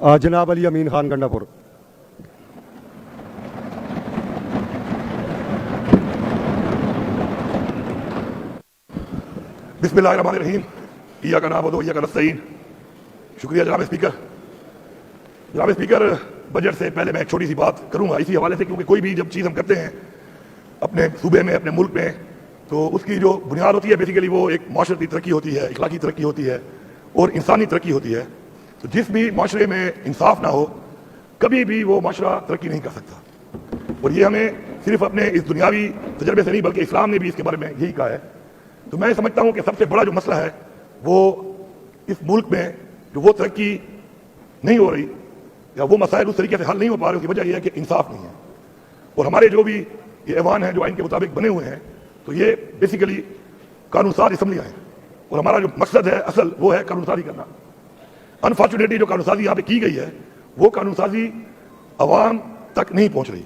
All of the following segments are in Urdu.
جناب علی امین خان گنڈا پور۔ بسم اللہ الرحمن الرحیم، ایاک نعبد و ایاک نستعین۔ شکریہ جناب اسپیکر۔ جناب اسپیکر، بجٹ سے پہلے میں ایک چھوٹی سی بات کروں گا اسی حوالے سے، کیونکہ کوئی بھی جب چیز ہم کرتے ہیں اپنے صوبے میں، اپنے ملک میں، تو اس کی جو بنیاد ہوتی ہے بیسیکلی وہ ایک معاشرتی ترقی ہوتی ہے، اخلاقی ترقی ہوتی ہے اور انسانی ترقی ہوتی ہے۔ تو جس بھی معاشرے میں انصاف نہ ہو کبھی بھی وہ معاشرہ ترقی نہیں کر سکتا، اور یہ ہمیں صرف اپنے اس دنیاوی تجربے سے نہیں بلکہ اسلام نے بھی اس کے بارے میں یہی کہا ہے۔ تو میں سمجھتا ہوں کہ سب سے بڑا جو مسئلہ ہے وہ اس ملک میں جو وہ ترقی نہیں ہو رہی یا وہ مسائل اس طریقے سے حل نہیں ہو پا رہے، اس کی وجہ یہ ہے کہ انصاف نہیں ہے۔ اور ہمارے جو بھی یہ ایوان ہیں جو آئین کے مطابق بنے ہوئے ہیں، تو یہ بیسیکلی قانون ساز اسمبلیاں ہیں، اور ہمارا جو مقصد ہے اصل وہ ہے قانون سازی کرنا۔ انفارچونیٹلی جو قانون سازی یہاں پہ کی گئی ہے وہ قانون سازی عوام تک نہیں پہنچ رہی،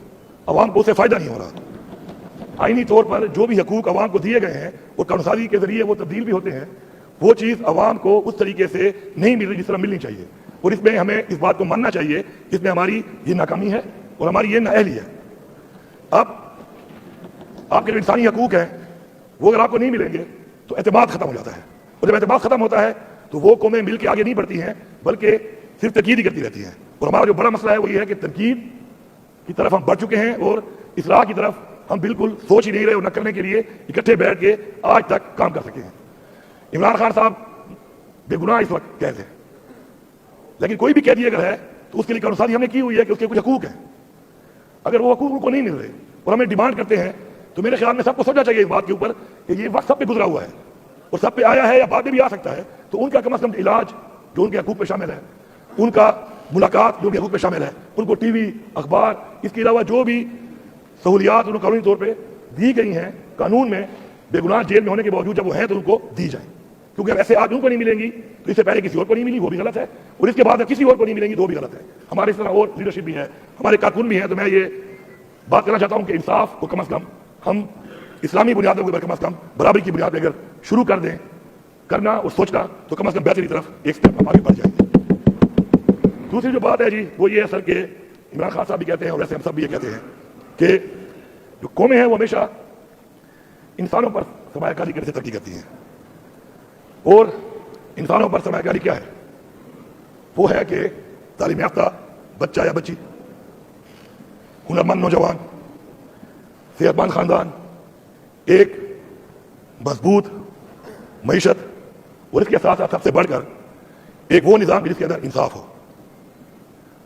عوام کو اس سے فائدہ نہیں ہو رہا۔ آئینی طور پر جو بھی حقوق عوام کو دیے گئے ہیں اور قانون سازی کے ذریعے وہ تبدیل بھی ہوتے ہیں، وہ چیز عوام کو اس طریقے سے نہیں مل رہی جس طرح ملنی چاہیے، اور اس میں ہمیں اس بات کو ماننا چاہیے کہ اس میں ہماری یہ ناکامی ہے اور ہماری یہ نااہلی ہے۔ اب آپ کے جو انسانی حقوق ہیں وہ اگر آپ کو نہیں ملیں گے تو اعتماد ختم ہو جاتا ہے، اور جب اعتماد ختم ہوتا ہے تو وہ قومیں مل کے آگے نہیں بڑھتی ہیں بلکہ صرف تنقید ہی کرتی رہتی ہیں۔ اور ہمارا جو بڑا مسئلہ ہے وہ یہ ہے کہ تنقید کی طرف ہم بڑھ چکے ہیں اور اصلاح کی طرف ہم بالکل سوچ ہی نہیں رہے، اور نہ کرنے کے لیے اکٹھے بیٹھ کے آج تک کام کر سکے ہیں۔ عمران خان صاحب بے گناہ اس وقت قید ہیں، لیکن کوئی بھی قیدی اگر ہے تو اس کے لیے قانون سازی ہم نے کی ہوئی ہے کہ اس کے کچھ حقوق ہیں، اگر وہ حقوق ان کو نہیں مل رہے اور ہمیں ڈیمانڈ کرتے ہیں، تو میرے خیال میں سب کو سوچنا چاہیے اس بات کے اوپر کہ یہ وقت سب پہ گزرا ہوا ہے اور سب پہ آیا ہے یا بعد میں بھی آ سکتا ہے، تو ان کا کم از کم علاج جو ان کے حقوق پہ شامل ہے، ان کا ملاقات جو بھی حقوق پہ شامل ہے، ان کو ٹی وی، اخبار، اس کے علاوہ جو بھی سہولیات ان کو قانونی طور پہ دی گئی ہیں قانون میں، بے گناہ جیل میں ہونے کے باوجود جب وہ ہیں تو ان کو دی جائیں، کیونکہ اب ایسے آج ان کو نہیں ملیں گی تو اس سے پہلے کسی اور کو نہیں ملی وہ بھی غلط ہے، اور اس کے بعد کسی اور کو نہیں ملیں گی تو وہ بھی غلط ہے۔ ہمارے اس طرح اور لیڈرشپ بھی ہے، ہمارے کارکن بھی ہیں۔ تو میں یہ بات کرنا چاہتا ہوں کہ انصاف کو کم از کم ہم اسلامی بنیادوں کے اوپر کم از کم برابری کی بنیاد پہ اگر شروع کر دیں کرنا اور سوچنا، تو کم از کم بہتری کی طرف ایک اسٹیپ ہم آگے بڑھ جائیں گے۔ دوسری جو بات ہے جی وہ یہ ہے سر کہ عمران خان صاحب بھی کہتے ہیں اور ویسے ہم سب بھی یہ کہتے ہیں کہ جو قومیں ہیں وہ ہمیشہ انسانوں پر سرمایہ کاری کرنے سے ترقی کرتی ہیں، اور انسانوں پر سرمایہ کاری کیا ہے؟ وہ ہے کہ تعلیم یافتہ بچہ یا بچی، ہنرمند نوجوان، صحت مند خاندان، ایک مضبوط معیشت، اور اس کے ساتھ ساتھ سب سے بڑھ کر ایک وہ نظام جس کے اندر انصاف ہو۔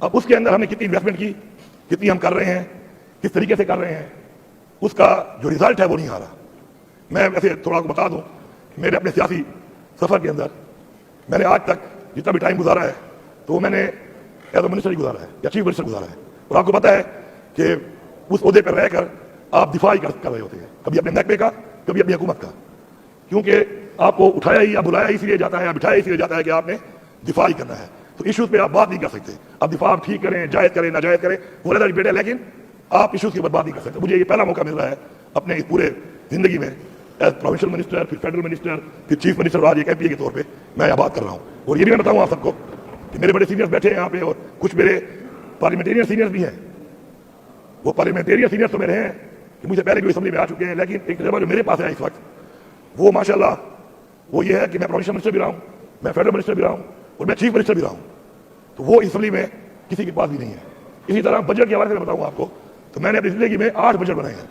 اب اس کے اندر ہم نے کتنی انویسٹمنٹ کی، کتنی ہم کر رہے ہیں، کس طریقے سے کر رہے ہیں، اس کا جو ریزلٹ ہے وہ نہیں آ رہا۔ میں ویسے تھوڑا آپ کو بتا دوں کہ میرے اپنے سیاسی سفر کے اندر میں نے آج تک جتنا بھی ٹائم گزارا ہے تو وہ میں نے ایز اے منسٹر ہی گزارا ہے یا چیف منسٹر گزارا ہے، اور آپ کو پتا ہے کہ اس عہدے پر رہ کر آپ دفاع ہی کر رہے ہوتے ہیں، کبھی اپنے محکمے کا کبھی اپنی حکومت کا، کیونکہ آپ کو اٹھایا ہی یا بلایا اس لیے جاتا ہے یا بٹھایا اس لیے جاتا ہے کہ آپ نے دفاع ہی کرنا ہے۔ تو ایشوز پہ آپ بات نہیں کر سکتے، آپ دفاع ٹھیک کریں، جائز کریں، ناجائز کریں، وہ علیحدہ ڈبیٹ ہے، لیکن آپ ایشوز کے اوپر بات نہیں کر سکتے۔ مجھے یہ پہلا موقع مل رہا ہے اپنے اس پورے زندگی میں ایز پروونشل منسٹر، پھر فیڈرل منسٹر، پھر چیف منسٹر، آج ایک ایم پی کے طور پہ میں یہاں بات کر رہا ہوں۔ اور یہ بھی میں بتاؤں آپ سب کو کہ میرے بڑے سینئرز بیٹھے ہیں یہاں پہ، اور کچھ میرے پارلیمنٹیرین سینئرز بھی ہیں۔ وہ پارلیمنٹیرین سینئرز تو میرے ہیں کہ مجھ سے پہلے بھی اسمبلی میں آ چکے ہیں، لیکن ایک تجربہ جو میرے پاس ہے اس وقت وہ ماشاءاللہ وہ یہ ہے کہ میں پروونشل منسٹر بھی رہا ہوں، میں فیڈرل منسٹر بھی رہا ہوں، اور میں چیف منسٹر بھی رہا ہوں، تو وہ اسمبلی میں کسی کے پاس بھی نہیں ہے۔ اسی طرح بجٹ کے حوالے سے میں بتاؤں آپ کو تو میں نے اپنی زندگی میں 8 بجٹ بنائے ہیں،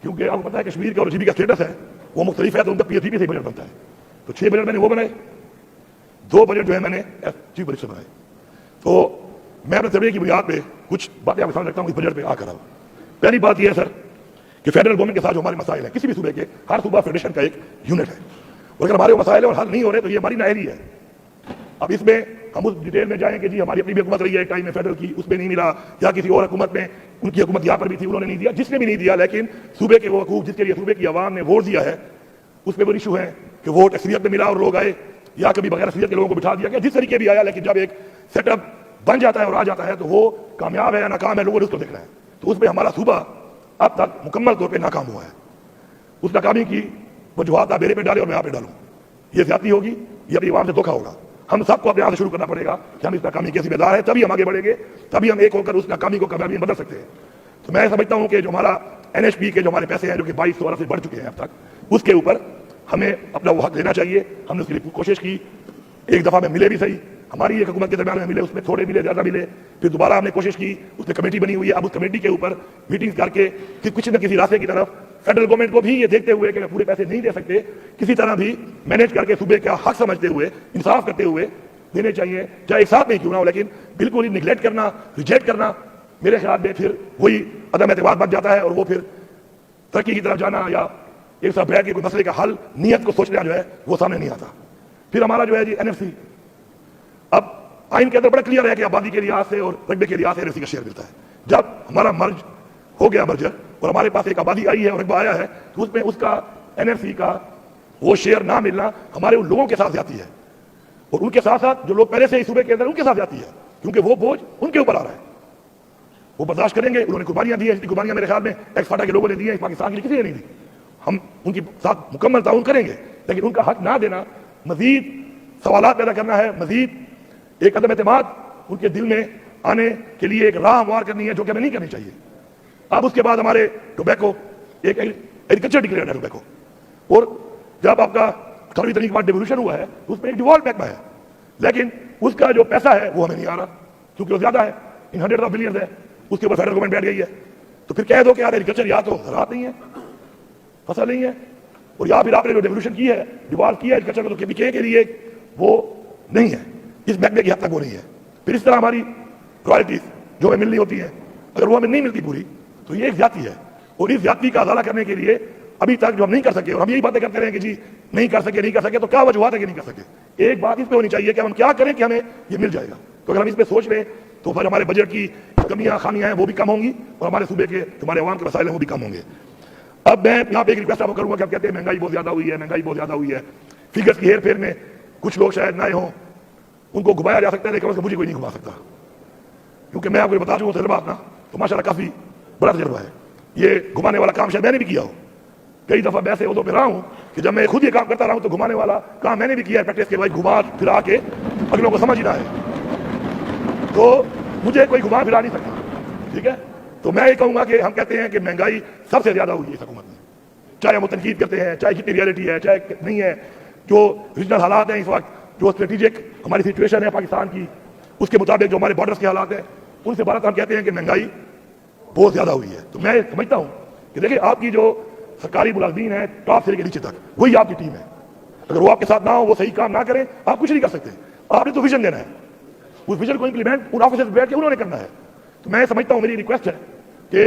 کیونکہ آپ کو پتا ہے کشمیر کا اور جی بی کا اسٹیٹس ہے وہ مختلف ہے، تو ان کا پی ایس ڈی پی سے بجٹ بنتا ہے۔ تو 6 بجٹ میں نے وہ بنائے، 2 بجٹ جو ہے میں نے چیف منسٹر بنائے۔ تو میں اپنے تجربے کی بنیاد پہ کچھ باتیں آپ کے سامنے رکھتا ہوں اس بجٹ پہ آ کر۔ پہلی بات یہ ہے سر کہ فیڈرل گورنمنٹ کے ساتھ جو ہمارے مسائل ہیں، کسی بھی صوبے کے ہر صوبہ فیڈریشن کا ایک یونٹ ہے، اور اگر ہمارے مسائل ہیں اور حل نہیں ہو رہے تو یہ ہماری نااہلی ہے۔ اب اس میں ہم اس ڈیٹیل میں جائیں کہ جی ہماری اپنی بھی حکومت رہی ہے ایک ٹائم میں فیڈرل کی، اس میں نہیں ملا، یا کسی اور حکومت میں ان کی حکومت یہاں پر بھی تھی انہوں نے نہیں دیا، جس نے بھی نہیں دیا، لیکن صوبے کے وہ حقوق جس کے لیے صوبے کی عوام نے ووٹ دیا ہے اس پہ وہ ایشو ہے کہ ووٹ اکثریت میں ملا اور لوگ آئے، یا کبھی بغیر اکثریت کے لوگوں کو بٹھا دیا گیا، جس طریقے بھی آیا، لیکن جب ایک سیٹ اپ بن جاتا ہے اور آ جاتا ہے تو وہ کامیاب ہے یا ناکام ہے لوگوں نے اس کو دیکھنا ہے۔ تو اس پہ ہمارا صوبہ اب تک مکمل طور پہ ناکام ہوا ہے۔ اس ناکامی کی وجوہات آپ میرے پہ ڈالیں اور میں آپ پہ ڈالوں، یہ زیادتی ہوگی، یہ اپنی عوام سے دھوکا ہوگا۔ ہم سب کو اپنے آپ سے شروع کرنا پڑے گا کہ ہم اس ناکامی کے ذمہ دار ہیں, تبھی ہم آگے بڑھیں گے, تبھی ہم ایک ہو کر اس ناکامی کو کامیابی میں بدل سکتے ہیں. تو میں سمجھتا ہوں کہ جو ہمارا NHP کے جو ہمارے پیسے ہیں جو کہ 2200 ارب سے بڑھ چکے ہیں اب تک, اس کے اوپر ہمیں اپنا وہ حق لینا چاہیے. ہم نے اس کے لیے کوشش کی, ایک دفعہ میں ملے بھی صحیح, ہماری ایک حکومت کے درمیان میں ملے, اس میں تھوڑے ملے زیادہ ملے, پھر دوبارہ ہم نے کوشش کی, اس میں کمیٹی بنی ہوئی ہے. اب اس کمیٹی کے اوپر میٹنگ کر کے کسی نہ کسی راستے کی طرف فیڈرل گورنمنٹ کو بھی یہ دیکھتے ہوئے کہ پورے پیسے نہیں دے سکتے, کسی طرح بھی مینیج کر کے صوبے کا حق سمجھتے ہوئے, انصاف کرتے ہوئے دینے چاہیے, چاہے ایک ساتھ نہیں کیوں نہ ہو, لیکن بالکل ہی نگلیکٹ کرنا, ریجیکٹ کرنا, میرے خیال میں پھر وہی عدم اعتماد بن جاتا ہے, اور وہ پھر ترقی کی طرف جانا یا ایک ساتھ بیٹھ کے کوئی مسئلے کا حل نیت کو سوچنا جو ہے وہ سامنے نہیں آتا. پھر ہمارا جو ہے جی NFC, اب آئین کے اندر بڑا کلیئر ہے کہ آبادی کے لحاظ سے اور رقبے کے لحاظ سے NFC کا شیئر ملتا ہے. جب ہمارا مرج ہو گیا مرجر اور ہمارے پاس ایک آبادی آئی ہے اور رقبہ آیا ہے, تو اس میں اس کا NFC کا وہ شیئر نہ ملنا ہمارے ان لوگوں کے ساتھ جاتی ہے, اور ان کے ساتھ ساتھ جو لوگ پہلے سے ہی صوبے کے اندر ان کے ساتھ جاتی ہے, کیونکہ وہ بوجھ ان کے اوپر آ رہا ہے. وہ برداشت کریں گے, انہوں نے قربانیاں دی ہیں, اتنی قربانیاں میرے خیال میں ایکس فاٹا کے لوگوں نے دی ہیں, اس پاکستان کے لیے کسی نے نہیں دی. ہم ان کے ساتھ مکمل تعاون کریں گے, لیکن ان کا حق نہ دینا مزید سوالات پیدا کرنا ہے, مزید ایک عدم اعتماد ان کے دل میں آنے کے لیے ایک راہ ہموار کرنی ہے, جو کہ ہمیں نہیں کرنی چاہیے. اب اس کے بعد ہمارے ٹوبیکو ایک ایگریکلچر ڈکلیئرڈ ہے ٹوبیکو, اور جب آپ کا 18ویں ترمیم کے بعد ڈیولیوشن ہوا ہے تو اس میں ایک ڈیوالٹ محکمہ ہے, لیکن اس کا جو پیسہ ہے وہ ہمیں نہیں آ رہا, کیونکہ وہ زیادہ ہے, ان 100 بلین ہے, اس کے اوپر فیڈرل گورنمنٹ بیٹھ گئی ہے. تو پھر کہہ دو کہ یار ایگریکلچر یا تو زراعت نہیں ہے, فصل نہیں ہے, اور یا پھر آپ نے جو ڈیولیوشن کی ہے, ڈیوالٹ کیا ہے ایگریکلچر کو, تو KPK کے لیے وہ نہیں ہے, اس محکمے کی حد تک وہ نہیں ہے. پھر اس طرح ہماری رائلٹیز جو ہمیں ملنی ہوتی ہیں, اگر وہ ہمیں نہیں ملتی پوری, تو یہ ایک زیادتی ہے, اور اس زیادتی کا ازالہ کرنے کے لیے ابھی تک جو ہم نہیں کر سکے, اور ہم یہی باتیں کرتے رہے کہ جی نہیں کر سکے, تو کیا وجوہات ہے کہ نہیں کر سکے. ایک بات اس پہ ہونی چاہیے کہ ہم کیا کریں کہ ہمیں یہ مل جائے گا. تو اگر ہم اس پہ سوچ لیں تو پھر ہمارے بجٹ کی کمیاں خامیاں ہیں وہ بھی کم ہوں گی, اور ہمارے صوبے کے ہمارے عوام کے مسائل ہیں وہ بھی کم ہوں گے. اب میں یہاں پہ ایک ریکویسٹ آپ کو کروں گا کہ آپ کہتے ہیں مہنگائی بہت زیادہ ہوئی ہے, مہنگائی بہت زیادہ ہوئی ہے. فگرس کی ہیر پھیر میں کچھ لوگ شاید نئے ہوں, ان کو گھمایا جا سکتا ہے, لیکن مجھے کوئی نہیں گھما سکتا, کیونکہ میں آپ کو بتا چکا ہوں تجربہ اپنا, تو ماشاء اللہ کافی بڑا تجربہ ہے. یہ گھمانے والا کام شاید میں نے بھی کیا ہو, کئی دفعہ میں ایسے عہدوں پہ رہا ہوں کہ جب میں خود یہ کام کرتا رہا ہوں تو گھمانے والا کام میں نے بھی کیا ہے, پریکٹس کے بعد گھما پھرا کے اگلوں کو سمجھ نہ آئے, تو مجھے کوئی گھما پھرا نہیں سکتا. ٹھیک ہے, تو میں یہ کہوں گا کہ ہم کہتے ہیں کہ مہنگائی سب سے زیادہ ہوئی ہے اس حکومت میں, چاہے ہم تنقید کرتے ہیں, چاہے جتنی ریئلٹی ہے چاہے نہیں ہے, جو ریجنل حالات ہیں اس وقت, جو اسٹریٹجک ہماری سچویشن ہے پاکستان کی, اس کے مطابق جو ہمارے بارڈرس کے حالات ہیں, ان سے بھارت ہم کہتے ہیں کہ مہنگائی بہت زیادہ ہوئی ہے. تو میں سمجھتا ہوں کہ دیکھیں آپ کی جو سرکاری ملازمین ہیں ٹاپ سے کے نیچے تک, وہی آپ کی ٹیم ہے. اگر وہ آپ کے ساتھ نہ ہو, وہ صحیح کام نہ کریں, آپ کچھ نہیں کر سکتے. آپ نے تو ویژن دینا ہے, اس ویژن کو امپلیمنٹ ان آفیسر بیٹھ کے انہوں نے کرنا ہے. تو میں سمجھتا ہوں, میری ریکویسٹ ہے کہ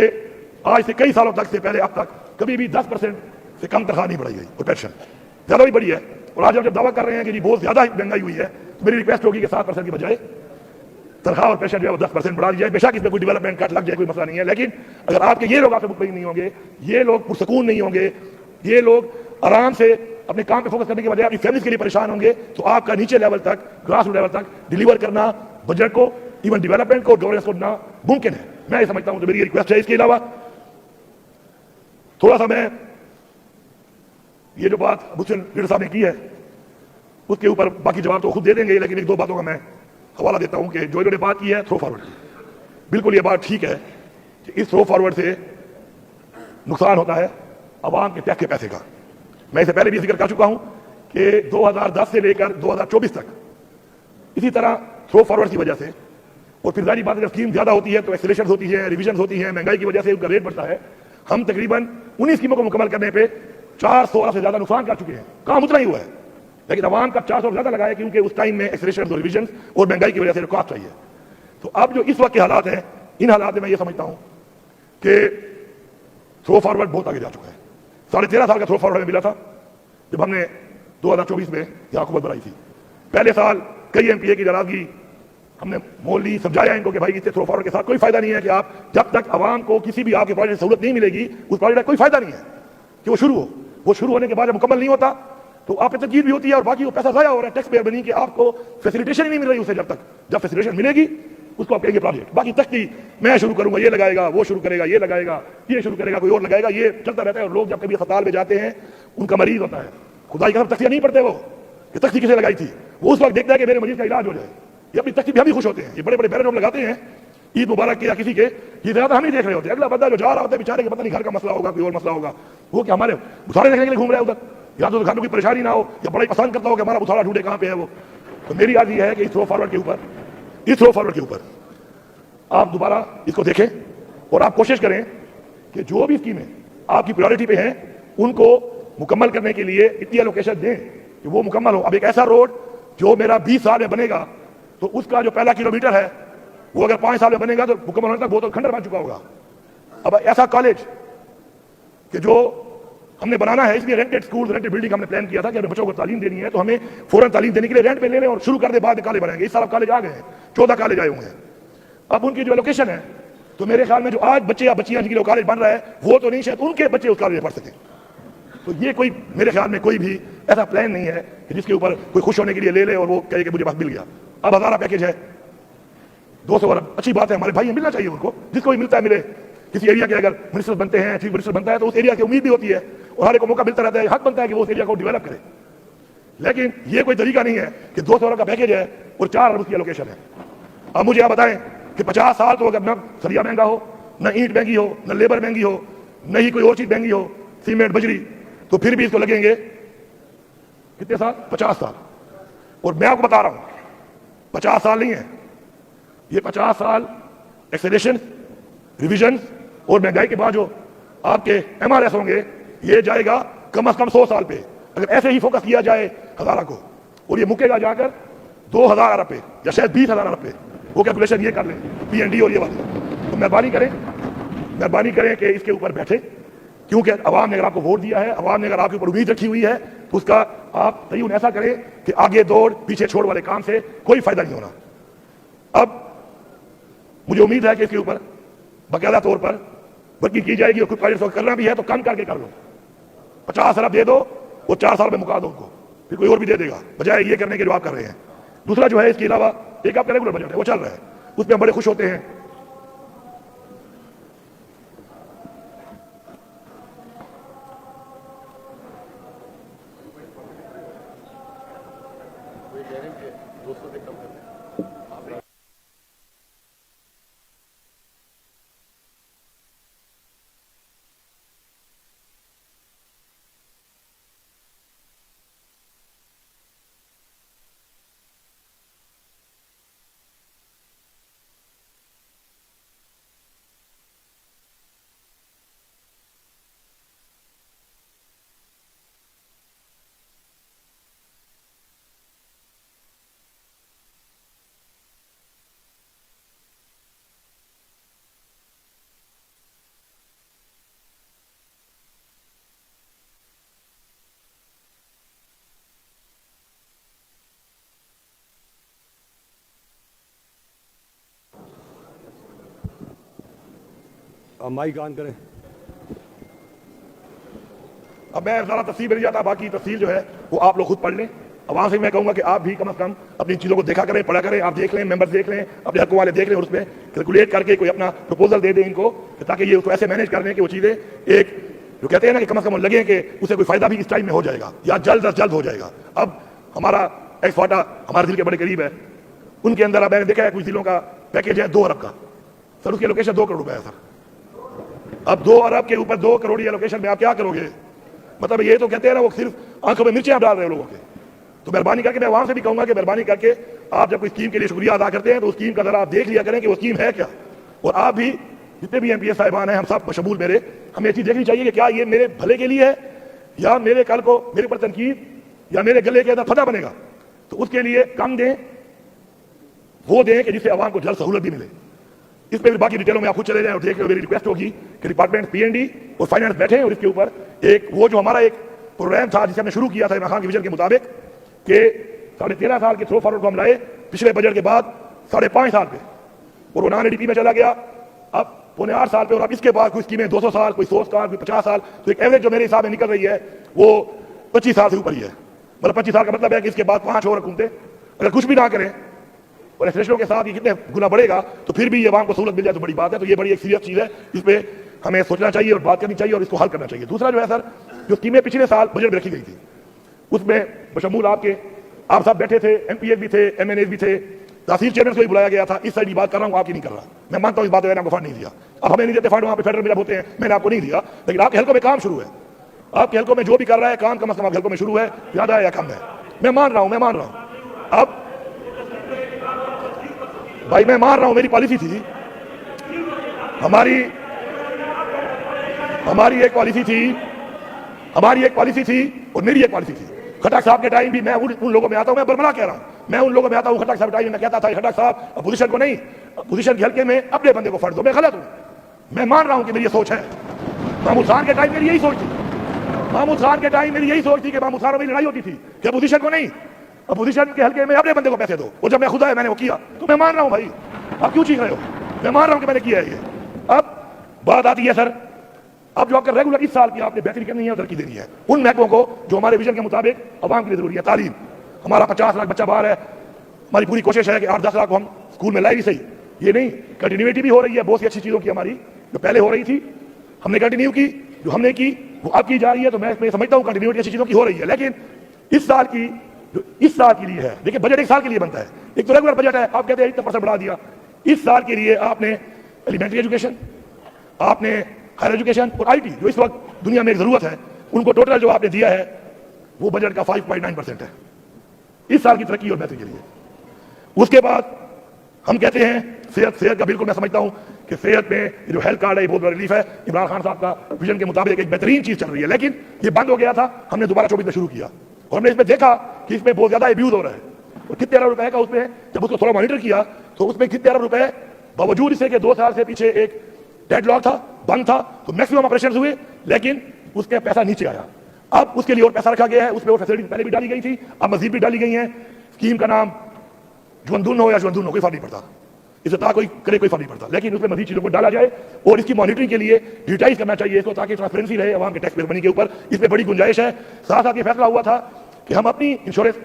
آج سے کئی سالوں تک سے پہلے اب تک کبھی بھی 10% سے کم تنخواہ نہیں بڑھائی گئی, اور پینشن زیادہ بھی بڑی ہے. اور آج ہم جب دعویٰ کر رہے ہیں کہ جی بہت زیادہ مہنگائی ہوئی ہے, تو میری ریکویسٹ ہوگی کہ 7% کی بجائے تنخواہ اور پینشن جو ہے وہ 10% بڑھا دی جائے. بے شک اس میں کوئی ڈیولپمنٹ کٹ لگ جائے, کوئی مسئلہ نہیں ہے, لیکن اگر آپ کے یہ لوگ آپ سے مطمئن نہیں ہوں گے, یہ لوگ پرسکون نہیں ہوں گے, یہ لوگ آرام سے اپنے کام پہ فوکس کرنے کے بجائے اپنی فیملیز کے لیے پریشان ہوں گے, تو آپ کا نیچے لیول تک, گراس روٹ لیول تک ڈیلیور کرنا بجٹ کو, ایون ڈیولپمنٹ کو, گورننس کو نہ ممکن ہے. میں یہ سمجھتا ہوں, تو میری یہ ریکویسٹ ہے. اس کے علاوہ تھوڑا سا میں یہ جو بات حسین لیڈر صاحب نے کی ہے اس کے اوپر باقی جواب تو خود دے دیں گے, لیکن ایک دو باتوں کا میں حوالہ دیتا ہوں کہ جو انہوں نے بات کی ہے تھرو فارورڈ کی, بالکل یہ بات ٹھیک ہے کہ اس تھرو فارورڈ سے نقصان ہوتا ہے عوام کے ٹیکس کے پیسے کا. میں اسے پہلے بھی ذکر کر چکا ہوں کہ 2010 سے لے کر 2024 تک اسی طرح تھرو فارورڈ کی وجہ سے, اور پھر ظاہری بات اگر اسکیم زیادہ ہوتی ہے تو ایکسیلیشن ہوتی ہے, ریویژن ہوتی ہیں, مہنگائی کی وجہ سے ان کا ریٹ بڑھتا ہے. ہم تقریباً 19 اسکیموں کو مکمل کرنے پہ 400 ارب سے زیادہ نقصان کر چکے ہیں. کام اتنا ہی ہوا ہے, لیکن عوام کا 400 زیادہ لگا ہے, کیونکہ اس ٹائم میں ایکسیلیشن اور ریویژن اور مہنگائی کی وجہ سے کاسٹ چاہیے. تو اب جو اس وقت کے حالات ہیں, ان حالات میں یہ سمجھتا ہوں کہ تھرو فارورڈ بہت آگے جا چکا ہے. 13.5 سال کا تھرو فارورڈ ہمیں ملا تھا جب ہم نے 2024 میں یہاں حکومت بنائی تھی. پہلے سال کئی MPA کی ناراضگی ہم نے مول لی, سمجھایا ان کو کہ بھائی اس سے تھرو فارورڈ کے ساتھ کوئی فائدہ نہیں ہے, کہ آپ جب تک عوام کو کسی بھی آپ کے پروجیکٹ سہولت نہیں ملے گی, اس پروجیکٹ کا کوئی فائدہ نہیں ہے کہ وہ شروع ہو. وہ شروع ہونے کے بعد جب مکمل نہیں ہوتا تو آپ پہ تنقید بھی ہوتی ہے, اور باقی وہ پیسہ ضائع ہو رہا ہے ٹیکس پیئر بنی کہ آپ کو فیسیلیٹیشن ہی نہیں مل رہی اسے. جب فیسیلیٹیشن ملے گی اس کو آپ کہیں گے پروجیکٹ. باقی تختی میں شروع کروں گا, یہ لگائے گا, وہ شروع کرے گا, یہ لگائے گا, یہ شروع کرے گا, کوئی اور لگائے گا, یہ چلتا رہتا ہے. اور لوگ جب کبھی اسپتال میں جاتے ہیں ان کا مریض ہوتا ہے, خدا کی قسم تختیاں نہیں پڑتے, وہ کہ تختی کسے لگائی تھی، وہ اس وقت دیکھتا ہے کہ میرے مریض کا علاج ہو جائے، یہ اپنی تختی پہ ہم بھی خوش ہوتے ہیں. یہ بڑے بڑے بیرن لگاتے ہیں عید مبارک کے یا کسی کے، یہ زیادہ ہم نہیں دیکھ رہے ہوتے. اگلا بندہ جو جا رہا ہوتا ہے بیچارے کے پتہ نہیں گھر کا مسئلہ ہوگا، کوئی اور مسئلہ ہوگا، وہ کہ ہمارے بسارے دیکھنے کے لیے گھوم رہے ہیں ادھر، یا تو گھر میں کوئی پریشانی نہ ہو، یا بڑا ہی پسند کرتا ہو کہ ہمارا بسارا ڈھونڈے کہاں پہ ہے وہ. تو میری عرض یہ ہے کہ اس تھرو فارورڈ کے اوپر آپ دوبارہ اس کو دیکھیں اور آپ کوشش کریں کہ جو بھی اسکیمیں آپ کی پریورٹی پہ ہیں ان کو مکمل کرنے کے لیے اتنی الوکیشن دیں کہ وہ مکمل ہو. اب ایک ایسا روڈ جو میرا 20 سال میں بنے گا تو اس کا جو پہلا کلومیٹر ہے وہ اگر 5 سال میں بنے گا تو مکمل ہونے تک وہ تو کھنڈر بن چکا ہوگا. اب ایسا کالج کہ جو ہم نے بنانا ہے، اس لیے رینٹڈ اسکول رینٹڈ بلڈنگ ہم نے پلان کیا تھا کہ اگر بچوں کو تعلیم دینی ہے تو ہمیں فوراً تعلیم دینے کے لیے رینٹ پہ لے لیں اور شروع کر دیں، بعد میں کالج بنائیں گے. اس سال اب کالج آ گئے ہیں، 14 کالج آئے ہوئے ہیں. اب ان کی جو لوکیشن ہے تو میرے خیال میں جو آج بچے یا بچیاں جن کے لیے کالج بن رہا ہے وہ تو نہیں، شاید ان کے بچے اس کالج میں پڑھ سکیں. تو یہ کوئی میرے خیال میں کوئی بھی ایسا پلان نہیں ہے کہ جس کے اوپر کوئی خوش ہونے کے لیے لے لے اور وہ کہے کہ مجھے بس مل گیا. اب 1000 پیکیج ہے، 200 ارب، اچھی بات ہے، ہمارے بھائی ملنا چاہیے ان کو، جس کو بھی ملتا ہے ملے. کسی ایریا کے اگر منسٹر بنتے ہیں، چیف منسٹر بنتا ہے تو اس ایریا کی امید بھی ہوتی ہے اور ہر ایک کو موقع ملتا رہتا ہے، حق بنتا ہے کہ وہ اس ایریا کو ڈیولپ کرے. لیکن یہ کوئی طریقہ نہیں ہے کہ 200 ارب کا پیکیج ہے اور 4 ارب کی الوکیشن ہے. اب مجھے آپ بتائیں کہ 50 سال تو اگر نہ سریا مہنگا ہو، نہ اینٹ مہنگی ہو، نہ لیبر مہنگی ہو، نہ ہی کوئی اور چیز مہنگی ہو، سیمنٹ بجری، تو پھر بھی اس کو لگیں گے کتنے سال؟ 50 سال. اور میں آپ کو بتا رہا ہوں 50 سال نہیں ہے، یہ 50 سال ایکسیلیشن، ریویژن اور مہنگائی کے بعد جو آپ کے MRS ہوں گے یہ جائے گا کم از کم 100 سال پہ. اگر ایسے ہی فوکس کیا جائے ہزارہ کو اور یہ مکے گا جا کر 2000 ارب پہ یا شاید 20,000 ارب پہ، وہ کیلکولیشن یہ کر لیں PND اور یہ والی. تو مہربانی کریں کہ اس کے اوپر بیٹھیں، کیونکہ عوام نے اگر آپ کو ووٹ دیا ہے، عوام نے اگر آپ کے اوپر امید رکھی ہوئی ہے تو اس کا آپ تعین ایسا کریں کہ آگے دوڑ پیچھے چھوڑ والے کام سے کوئی فائدہ نہیں ہونا. اب مجھے امید ہے کہ اس کے اوپر باقاعدہ طور پر ورکنگ کی جائے گی اور کچھ پروجیکٹ کرنا بھی ہے تو کم کر کے کر لو. 50 ارب دے دو اور 4 سال میں مکا دو ان کو، پھر کوئی اور بھی دے دے گا، بجائے یہ کرنے کے جو آپ کر رہے ہیں. دوسرا جو ہے اس کے علاوہ ایک آپ کا ریگولر بجٹ ہے وہ چل رہا ہے، اس میں ہم بڑے خوش ہوتے ہیں. اب مائک آن کریں. اب میں زیادہ تفصیل نہیں جاتا، باقی تفصیل جو ہے وہ آپ لوگ خود پڑھ لیں. عوام سے میں کہوں گا کہ آپ بھی کم از کم اپنی چیزوں کو دیکھا کریں، پڑھا کریں. آپ دیکھ لیں، ممبرز دیکھ لیں، اپنے حقوق والے دیکھ لیں اور اس میں کیلکولیٹ کر کے کوئی اپنا پروپوزل دے دیں ان کو، تاکہ یہ اس کو ایسے مینیج کر لیں کہ وہ چیزیں ایک جو کہتے ہیں نا کہ کم از کم لگیں کہ اسے کوئی فائدہ بھی اس ٹائم میں ہو جائے گا یا جلد از جلد ہو جائے گا. اب ہمارا ایکس واٹا ہمارے دل کے بڑے قریب ہے، ان کے اندر اب میں نے دیکھا ہے کچھ ضلعوں کا پیکیج ہے 2 ارب کا سر، اس کی لوکیشن 2 کروڑ روپے ہے سر. اب 2 ارب کے اوپر 2 کروڑ کی لوکیشن میں آپ کیا کرو گے؟ مطلب یہ تو کہتے ہیں نا وہ صرف آنکھوں میں مرچیں آپ ڈال رہے ہیں لوگوں کے. تو مہربانی کر کے میں وہاں سے بھی کہوں گا کہ مہربانی کر کے آپ جب کوئی اسکیم کے لیے شکریہ ادا کرتے ہیں تو اس اسکیم کا ذرا آپ دیکھ لیا کریں کہ وہ اسکیم ہے کیا. اور آپ بھی جتنے بھی MPS صاحبان ہیں، ہم سب مشمول میرے، ہمیں یہ چیز دیکھنی چاہیے کہ کیا یہ میرے بھلے کے لیے ہے یا میرے کل کو میرے پر تنقید یا میرے گلے کے اندر فتح بنے گا. تو اس کے لیے کم دیں، وہ دیں کہ جس سے عوام کو جلد سہولت بھی ملے. اس پہ بھی باقی ڈیٹیلوں میں آپ خود چلے جائیں اور دیکھ لیں. میری ریکویسٹ ہوگی کہ ڈپارٹمنٹ PND اور فائنانس بیٹھیں اور اس کے اوپر ایک وہ جو ہمارا ایک پروگرام تھا جسے ہم نے شروع کیا تھا عمران خان کی ویژن کے مطابق کہ 13.5 سال کے تھرو فارورڈ کو ہم لائے پچھلے بجٹ کے بعد 5.5 سال پہ، اور وہ NDP میں چلا گیا اب 8.25 سال پہ، اور اب اس کے بعد کوئی اسکیمیں 200 سال، کوئی 100 سال، کوئی 50 سال. تو ایک ایوریج جو میرے حساب میں نکل رہی ہے وہ 25 سال سے اوپر ہی ہے. مطلب 25 سال کا مطلب ہے کہ اس کے بعد 5 اور حکومتیں اگر کچھ بھی نہ کریں اور ایکسلیشنوں کے ساتھ یہ کتنے گنا بڑھے گا تو پھر بھی یہ عوام کو سہولت مل جائے تو بڑی بات ہے. تو یہ بڑی ایک سیریس چیز ہے، اس پہ ہمیں سوچنا چاہیے اور بات کرنی چاہیے اور اس کو حل کرنا چاہیے. دوسرا جو ہے سر، جو اسکیمیں پچھلے سال بجٹ میں رکھی گئی تھی اس میں بشمول آپ کے آپ سب بیٹھے تھے, ایم پی ایس بھی تھے, ایم این ایس بھی تھے, تحصیل چیئرمین کو بھی بلایا گیا تھا. اس سائڈ کی بات کر رہا ہوں, آپ کی نہیں کر رہا. میں مانتا ہوں اس بات کو, میں نے آپ کو فنڈ نہیں دیا, اب ہمیں نہیں دیتے فنڈ, وہاں پہ فیڈرل میں جب ہوتے ہیں, میں نے آپ کو نہیں دیا, لیکن آپ کے حلقوں میں کام شروع ہے. آپ کے حلقوں میں جو بھی کر رہا ہے کام کم از کم آپ کے حلقوں میں شروع ہے, زیادہ ہے یا کم ہے, میں مان رہا ہوں. اب بھائی میں مان رہا ہوں, میری پالیسی تھی, ہماری ایک پالیسی تھی اور میری ایک پالیسی تھی. کھٹک صاحب کے ٹائم بھی میں ان لوگوں میں آتا ہوں, میں برملا کہہ رہا ہوں, میں ان لوگوں میں آتا ہوں. کھٹک صاحب ٹائم میں کہتا تھا کھٹک صاحب اپوزیشن کو نہیں, اپوزیشن کے حلقے میں اپنے بندے کو فنڈ دو. میں غلط ہوں, میں مان رہا ہوں کہ میری یہ سوچ ہے. محمود خان کے ٹائم میری یہی سوچ تھی, محمود خان کے ٹائم میری یہی سوچ تھی کہ محمود خان میں لڑائی ہوتی تھی کہ اپوزیشن کو نہیں, اپوزیشن کے حلقے میں اپنے بندے کو پیسے دو. اور جب میں خدا ہے میں نے وہ کیا, تو میں مان رہا ہوں. بھائی آپ کیوں چیخ رہے ہو؟ میں مان رہا ہوں کہ میں نے کیا ہے یہ. اب بات آتی ہے سر, اب جو آپ کا ریگولر اس سال کی آپ نے بہتری کرنی ہے اور ترقی دینی ہے ان محکموں کو جو ہمارے ویژن کے مطابق عوام کے لیے ضروری ہے. تعلیم, ہمارا 50 لاکھ بچہ باہر ہے, ہماری پوری کوشش ہے کہ 8-10 لاکھ کو ہم اسکول میں لائے بھی صحیح, یہ نہیں کنٹینیوٹی بھی ہو رہی ہے. بہت سی اچھی چیزوں کی ہماری جو پہلے ہو رہی تھی ہم نے کنٹینیو کی, جو ہم نے کی وہ اب کی جا رہی ہے. تو میں سمجھتا ہوں کنٹینیوٹی اچھی چیزوں کی ہو رہی ہے. لیکن اس سال کی جو اس سال کے لیے ہے, دیکھیں بجٹ ایک سال کے لیے بنتا ہے, ایک تو ریگولر بجٹ ہے, آپ کہتے ہیں 1% بڑھا دیا. اس سال کے لیے آپ نے ایلیمنٹری ایجوکیشن, آپ نے ہائر ایجوکیشن اور آئی ٹی جو اس وقت دنیا میں ایک ضرورت ہے, ان کو ٹوٹل جو آپ نے دیا ہے وہ بجٹ کا 5.9% ہے اس سال کی ترقی اور بہتری کے لیے. اس کے بعد ہم کہتے ہیں صحت کا بالکل میں سمجھتا ہوں کہ صحت میں جو ہیلتھ کارڈ ہے یہ بہت بڑا ریلیف ہے. عمران خان صاحب کا ویژن کے مطابق ایک بہترین چیز چل رہی ہے, لیکن یہ بند ہو گیا تھا, ہم نے دوبارہ 24 میں شروع کیا اور ہم نے اس میں دیکھا کہ اس میں بہت زیادہ ابیوز ہو رہا ہے. اور کتنے ارب روپے کا اس میں جب اس کو تھوڑا مانیٹر کیا تو اس میں کتنے ارب روپے باوجود اسے کہ 2 سال سے پیچھے ایک ڈیڈ لاک تھا, بند تھا, تو میکسیمم آپریشن ہوئے, لیکن اس کا پیسہ نیچے آیا. اب اس کے لیے اور پیسہ رکھا گیا ہے, اس میں اور فیسلٹی پہلے بھی ڈالی گئی تھی, اب مزید بھی ڈالی گئی ہیں. اسکیم کا نام جوندون ہو یا جوندون ہو کوئی فرق نہیں پڑتا, اسے تا کوئی کرے کوئی فرق نہیں پڑتا, لیکن اس میں مزید چیزوں کو ڈالا جائے اور اس کی مانیٹرنگ کے لیے ڈیجیٹائز کرنا چاہیے اس کو, تاکہ ٹرانسپیرنسی رہے عوام کے ٹیکس پیئر منی کے اوپر. اس میں بڑی گنجائش ہے. ساتھ ساتھ یہ فیصلہ ہوا تھا کہ ہم اپنی انشورنس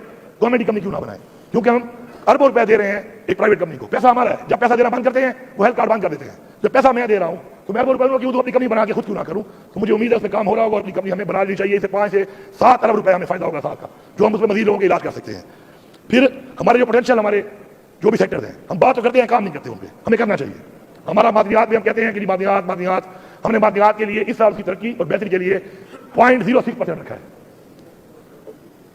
گورنمنٹ کمپنی کیوں نہ بنائیں, کیونکہ ہم اربوں روپے دے رہے ہیں ایک پرائیویٹ کمپنی کو. پیسہ ہمارا ہے, جب پیسہ دینا بند کرتے ہیں وہ ہیلتھ کارڈ بند کر دیتے ہیں. جب پیسہ میں دے رہا ہوں تو میں اربوں روپے کیوں اپنی کمپنی بنا کے خود کیوں نہ کروں. تو مجھے امید ہے اس میں کام ہو رہا ہوگا, اپنی کمپنی ہمیں بنا لینی چاہیے. اسے 5 سے 7 ارب روپے ہمیں فائدہ ہوگا سال کا, جو ہم اس میں مزید لوگوں کا علاج کر سکتے ہیں. پھر ہمارے جو پوٹینشیل ہمارے جو بھی سیکٹرز ہیں, ہم بات تو کرتے ہیں کام نہیں کرتے ان پہ, ہمیں کرنا چاہیے. ہمارا معدنیات بھی ہم کہتے ہیں کہ معدنیات ہم نے معدنیات کے لیے اس سال کی ترقی اور بہتری کے لیے 0.06% رکھا ہے.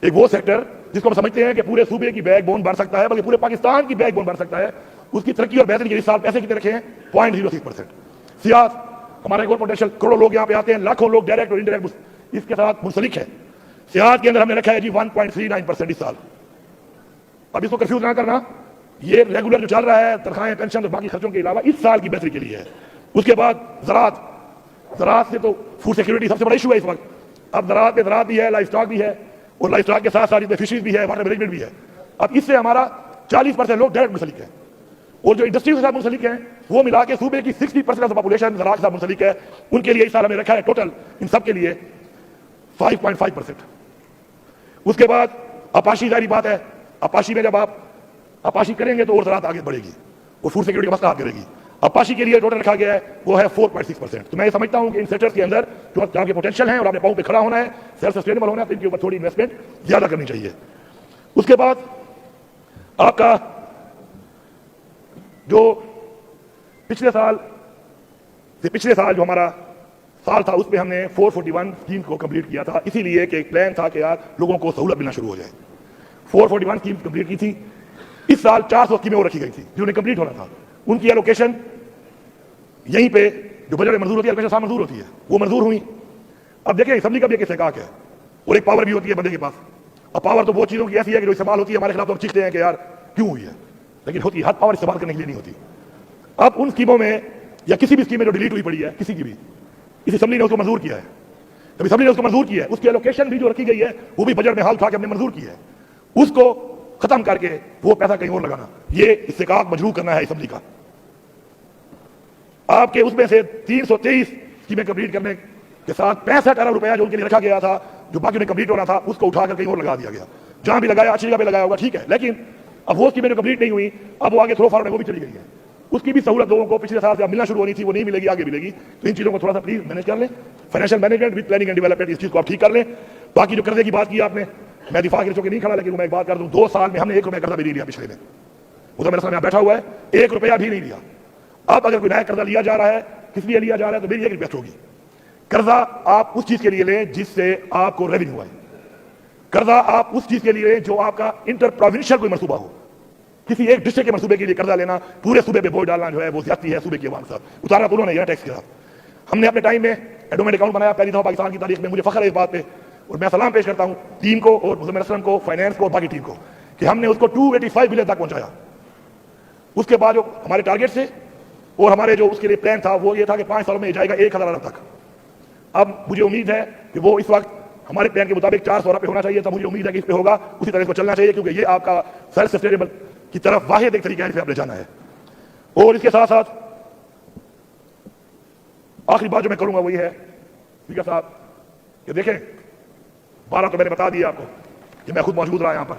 ایک وہ سیکٹر جس کو ہم سمجھتے ہیں کہ پورے صوبے کی بیک بون بڑھ سکتا ہے, بلکہ پورے پاکستان کی بیک بون بڑھ سکتا ہے, اس کی ترقی اور بہتری کے لیے اس سال پیسے کتنے رکھے ہیں 0.06%. سیاحت, ہمارا ایک اور پوٹینشیل, کروڑوں لوگ یہاں پہ آتے ہیں, لاکھوں لوگ ڈائریکٹ اور انڈائریکٹ اس کے ساتھ منسلک ہے. سیاحت کے اندر ہم نے رکھا ہے جی 1.39% اس سال. اب اس کو کنفیوز نہ کرنا, یہ ریگولر جو چل رہا ہے تنخواہیں پینشن اور باقی خرچوں کے علاوہ اس سال کی بہتری کے لیے ہے. اس کے بعد زراعت سے تو فوڈ سیکورٹی سب سے بڑا ایشو ہے اس وقت. اب زراعت بھی ہے, لائف اسٹاک بھی ہے, اور لائف اسٹاک کے ساتھ ساتھ اس میں فشریز بھی ہے, واٹر مینجمنٹ بھی ہے. اب اس سے ہمارا 40% لوگ ڈائریکٹ منسلک ہیں, اور جو انڈسٹریز کے ساتھ منسلک ہیں وہ ملا کے صوبے کی 60% آف پاپولیشن زراعت کے ساتھ منسلک ہے. ان کے لیے اس سال ہمیں رکھا ہے ٹوٹل ان سب کے لیے 5.5%. اس کے بعد اپاشی ظاہری بات ہے, اپاشی میں جب آپ اپاشی کریں گے تو اور زراعت آگے بڑھے گی اور فوڈ سیکورٹی کا مسئلہ کرے گی. اپاشی کے لیے ٹوٹل رکھا گیا ہے وہ ہے 4.6%. تو میں یہ سمجھتا ہوں کہ ان سیکٹرز کے اندر جو جہاں کے پوٹینشیل ہیں اور اپنے پاؤں پہ کھڑا ہونا ہے, سیلف سسٹینیبل ہونا ہے, تو ان کے اوپر تھوڑی انویسٹمنٹ زیادہ کرنی چاہیے. اس کے بعد آپ کا جو پچھلے سال جو ہمارا سال تھا اس پہ ہم نے 441 اسکیم کو کمپلیٹ کیا تھا, اسی لیے کہ ایک پلان تھا کہ یار لوگوں کو سہولت ملنا شروع ہو جائے. 441 اسکیم کمپلیٹ کی تھی. اس سال 400 اسکیمیں اور رکھی گئی تھی جو انہیں کمپلیٹ ہونا تھا. ان کی الوکیشن یہیں پہ جو بجٹ میں منظور ہوتی ہے, الوکیشن منظور ہوتی ہے, وہ منظور ہوئی. اب دیکھیں اسمبلی کا بھی ایک استحقاق ہے اور ایک پاور بھی ہوتی ہے بندے کے پاس. اب پاور تو بہت چیزوں کی ایسی ہے کہ جو استعمال ہوتی ہے ہمارے خلاف, تو ہم چیختے ہیں کہ یار کیوں ہوئی ہے, لیکن ہوتی ہے. ہر پاور استعمال کرنے کے لیے نہیں ہوتی. اب ان اسکیموں میں یا کسی بھی اسکیم میں جو ڈیلیٹ ہوئی پڑی ہے کسی کی بھی, اس اسمبلی نے اس کو منظور کیا ہے, جب اسمبلی نے اس کو منظور کیا ہے اس کی الوکیشن بھی جو رکھی گئی ہے وہ بھی بجٹ میں حال اٹھا کے ہم نے منظور کی ہے. اس کو ختم کر کے وہ پیسہ کہیں اور لگانا, یہ استحقاق مجروح کرنا ہے اسمبلی کا. آپ کے اس میں سے 323 اسکیمیں کمپلیٹ کرنے کے ساتھ 65 ارب روپیہ جو ان کے لیے رکھا گیا تھا, جو باقی انہیں کمپلیٹ ہونا تھا, اس کو اٹھا کر کہیں اور لگا دیا گیا. جہاں بھی لگایا اچھی جگہ پہ لگایا ہوگا ٹھیک ہے, لیکن اب وہ اسکیمیں جو کمپلیٹ نہیں ہوئی اب وہ آگے تھرو فارورڈ وہ بھی چلی گئی ہے. اس کی بھی سہولت لوگوں کو پچھلے سال سے ملنا شروع ہونی تھی, وہ نہیں ملے گی, آگے ملے گی. تو ان چیزوں کو تھوڑا سا پلیز مینیج کر لیں. Financial management with planning and development اس چیز کو آپ ٹھیک کر لیں. باقی جو قرضے کی بات کی آپ نے, میں دفاع کے چونکہ نہیں کھڑا، لیکن میں ایک بات کر دوں، 2 سال میں ہم نے 1 روپیہ قرضہ بھی نہیں لیا پچھلے میں. ادھر میرے سامنے بیٹھا ہوا ہے، 1 روپیہ بھی نہیں لیا. اب اگر کوئی نیا قرضہ لیا جا رہا ہے، کس لیے لیا جا رہا ہے، تو میری ایک ریکویسٹ ہوگی، قرضہ آپ اس چیز کے لیے لیں جس سے آپ کو ریونیو آئے. قرضہ آپ اس چیز کے لیے لیں جو آپ کا انٹر پروونشل کوئی منصوبہ ہو. کسی ایک ڈسٹرکٹ کے منصوبے کے لیے قرضہ لینا، پورے صوبے پہ بوجھ ڈالنا جو ہے وہ زیادتی ہے صوبے کی عوام کے ساتھ. اتارا تو انہوں نے یہ ٹیکس کے ساتھ. ہم نے اپنے ٹائم میں ایڈومنٹ اکاؤنٹ بنایا پہلی دفعہ پاکستان کی تاریخ میں. مجھے فخر ہے اس بات پہ، اور میں سلام پیش کرتا ہوں ٹیم کو اور مزمل اسلم کو، فائنینس کو اور باقی ٹیم کو، کہ ہم نے اس کو 285 بلین تک پہنچایا. اس کے بعد جو ہمارے ٹارگیٹ سے اور ہمارے جو اس کے لیے پلان تھا وہ یہ تھا کہ 5 سالوں میں جائے گا 1000 ارب تک. اب مجھے امید ہے کہ وہ اس وقت ہمارے پلان کے مطابق 400 ارب پہ ہونا چاہیے تھا. مجھے امید ہے کہ اس پہ ہوگا، اسی طرح اس کو چلنا چاہیے، کیونکہ یہ آپ کا سیلف سسٹینیبل کی طرف واحد ایک طریقہ ہے جسے آپ لے جانا ہے. اور اس کے ساتھ ساتھ آخری بات جو میں کروں گا وہ یہ ہے اسپیکر صاحب کہ دیکھیں 12 تو میں نے بتا دیا آپ کو کہ میں خود موجود رہا یہاں پر.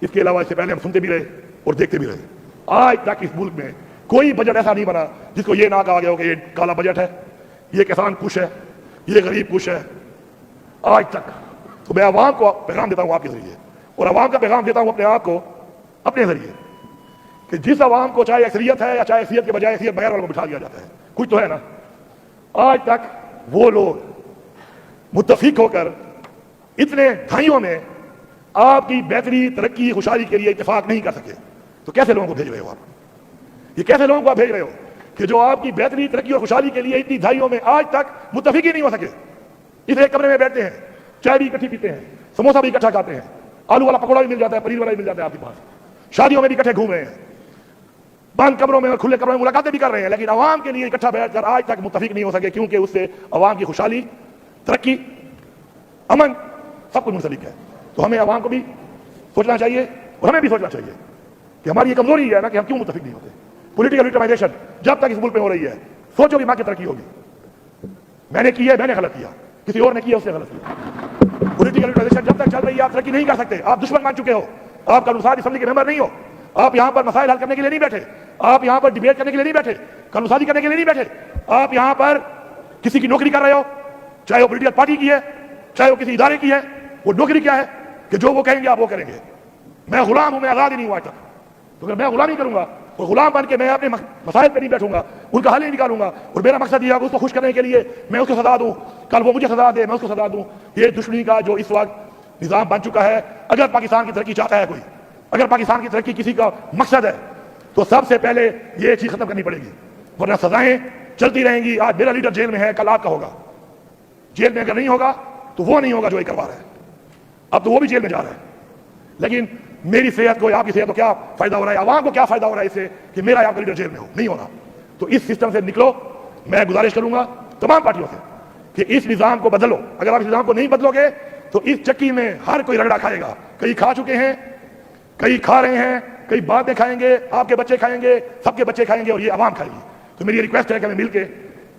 اس کے علاوہ اس سے پہلے ہم سنتے بھی رہے اور دیکھتے بھی رہے. آج تک اس ملک میں کوئی بجٹ ایسا نہیں بنا جس کو یہ نہ کہا گیا ہو کہ یہ کالا بجٹ ہے، یہ کسان کش ہے، یہ غریب کش ہے. آج تک تو میں عوام کو پیغام دیتا ہوں آپ کے ذریعے، اور عوام کا پیغام دیتا ہوں اپنے آپ کو اپنے ذریعے، کہ جس عوام کو چاہے اکثریت ہے یا چاہے اکثریت کے بجائے اکثریت بغیر والوں کو بٹھا دیا جاتا ہے، کچھ تو ہے نا. آج تک وہ لوگ متفق ہو کر اتنے دہائیوں میں آپ کی بہتری، ترقی، خوشحالی کے لیے اتفاق نہیں کر سکے. تو کیسے لوگوں کو بھیج رہے ہو آپ؟ یہ کیسے لوگوں کو آپ بھیج رہے ہو کہ جو آپ کی بہتری، ترقی اور خوشحالی کے لیے اتنی دہائیوں میں آج تک متفق ہی نہیں ہو سکے؟ اس ایک کمرے میں بیٹھتے ہیں، چائے بھی اکٹھی پیتے ہیں، سموسا بھی اکٹھا کھاتے ہیں، آلو والا پکوڑا بھی مل جاتا ہے، پنیر والا بھی مل جاتا ہے آپ کے پاس، شادیوں میں بھی اکٹھے گھوم رہے ہیں، بند کمروں میں اور کھلے کمروں میں ملاقاتیں بھی کر رہے ہیں، لیکن عوام کے لیے اکٹھا بیٹھ کر آج تک متفق نہیں ہو سکے، کیونکہ اس سے عوام کی خوشحالی، ترقی، امن سب کچھ منسلک ہے. تو ہمیں عوام کو بھی سوچنا چاہیے اور ہمیں بھی سوچنا چاہیے کہ ہماری یہ کمزوری ہے نا کہ ہم کیوں متفق نہیں ہوتے. پولیٹیکل ریٹمائزیشن جب تک اس ملک میں ہو رہی ہے، سوچو کہ ماں کی ترقی ہوگی. میں نے کی ہے، میں نے غلط کیا، کسی اور نے کیا اس نے غلط کیا. پولیٹیکل ریٹمائزیشن جب تک چل رہی ہے آپ ترقی نہیں کر سکتے. آپ دشمن مان چکے ہو، آپ قانون ساز اسمبلی کے ممبر نہیں ہو، آپ یہاں پر مسائل حل کرنے کے لیے نہیں بیٹھے، آپ یہاں پر ڈیبیٹ کرنے کے لیے نہیں بیٹھے، قانون سازی کرنے کے لیے نہیں بیٹھے. آپ یہاں پر کسی کی نوکری کر رہے ہو، چاہے وہ پولیٹیکل پارٹی کی ہے، چاہے وہ کسی ادارے کی ہے. وہ نوکری کیا ہے کہ جو وہ کہیں گے آپ وہ کریں گے. میں غلام ہوں، میں آزاد ہی نہیں ہوا آج تک. تو اگر میں غلامی کروں گا اور غلام بن کے میں اپنے مسائل پہ نہیں بیٹھوں گا، ان کا حل نہیں نکالوں گا، اور میرا مقصد یہ ہے کہ اس کو خوش کرنے کے لیے میں اس کو سزا دوں، کل وہ مجھے سزا دے، میں اس کو سزا دوں. یہ دشمنی کا جو اس وقت نظام بن چکا ہے. اگر پاکستان کی ترقی چاہتا ہے کوئی، اگر پاکستان کی ترقی کسی کا مقصد ہے، تو سب سے پہلے یہ چیز ختم کرنی پڑے گی، ورنہ سزائیں چلتی رہیں گی. آج میرا لیڈر جیل میں ہے، کل آپ کا ہوگا. جیل میں اگر نہیں ہوگا تو وہ نہیں ہوگا جو یہ کروا رہا ہے. اب تو وہ بھی جیل میں جا رہا ہے. لیکن میری صحت کو، آپ کی صحت کو کیا فائدہ ہو رہا ہے، عوام کو کیا فائدہ ہو رہا ہے اس سے کہ میرا آپ کا لیڈر جیل میں ہو؟ نہیں ہونا. تو اس سسٹم سے نکلو. میں گزارش کروں گا تمام پارٹیوں سے کہ اس نظام کو بدلو. اگر آپ اس نظام کو نہیں بدلو گے تو اس چکی میں ہر کوئی رگڑا کھائے گا. کئی کھا چکے ہیں، کئی کھا رہے ہیں، کئی بعد میں کھائیں گے، آپ کے بچے کھائیں گے، سب کے بچے کھائیں گے، اور یہ عوام کھائے گی. تو میری ریکویسٹ ہے کہ ہمیں مل کے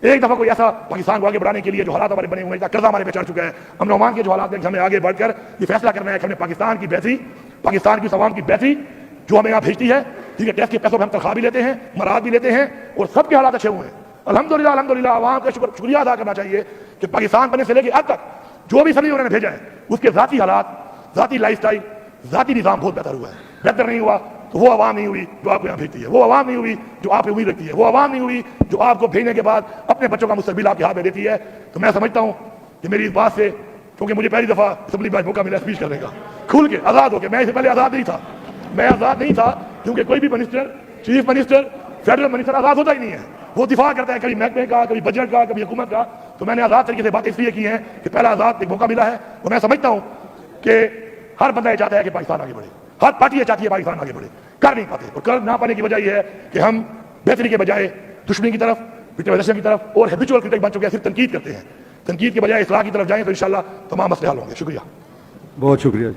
ایک دفعہ کوئی ایسا پاکستان کو آگے بڑھانے کے لیے جو حالات ہمارے بنے ہوئے ہیں، قرضہ ہمارے پہ چڑھ چکا ہے، امن و امان کے جو حالات ہیں، ہمیں آگے بڑھ کر یہ فیصلہ کرنا ہے کہ ہم نے پاکستان کی بہتری، پاکستان کی عوام کی بہتری جو ہمیں یہاں بھیجتی ہے، ٹھیک ہے، ٹیکس کے پیسوں پہ ہم تنخواہ بھی لیتے ہیں، مراد بھی لیتے ہیں، اور سب کے حالات اچھے ہوئے ہیں الحمدللہ. الحمدللہ عوام کا شکریہ ادا کرنا چاہیے کہ پاکستان بننے سے لے کے اب تک جو بھی سبھی انہوں نے بھیجا ہے اس کے ذاتی حالات، ذاتی لائف سٹائل، ذاتی نظام بہت بہتر ہوا ہے. بہتر نہیں ہوا تو وہ عوام نہیں ہوئی جو آپ کو یہاں بھیجتی ہے، وہ عوام نہیں ہوئی جو آپ پہ امید رکھتی ہے، وہ عوام نہیں ہوئی جو آپ کو بھیجنے کے بعد اپنے بچوں کا مستقبل آپ کے ہاتھ میں دیتی ہے. تو میں سمجھتا ہوں کہ میری اس بات سے، کیونکہ مجھے پہلی دفعہ اسمبلی میں موقع ملا اسپیچ کرنے کا کھل کے آزاد ہو کے، میں اس سے پہلے آزاد نہیں تھا. میں آزاد نہیں تھا کیونکہ کوئی بھی minister, chief minister, federal minister آزاد ہوتا ہی نہیں ہے. وہ دفاع کرتا ہے کبھی محکمے کا، کبھی بجٹ کا، کبھی حکومت کا. تو میں نے آزاد طریقے سے باتیں اس لیے کی ہیں کہ پہلا آزاد ایک موقع ملا ہے. اور میں سمجھتا ہوں کہ ہر بندہ یہ چاہتا ہے کہ پاکستان آگے بڑھے، ہر پارٹی یہ چاہتی ہے پاکستان آگے بڑھے. کر نہیں پاتے، اور کر نہ پانے کی وجہ یہ ہے کہ ہم بہتری کے بجائے دشمنی کی طرف، وکٹمائزیشن کی طرف اور ہیبچوئل کرٹک بن چکے ہیں. صرف تنقید کرتے ہیں، تنقید کے بجائے اصلاح کی طرف جائیں تو انشاءاللہ تمام مسئلے حل ہوں گے. شکریہ. بہت شکریہ.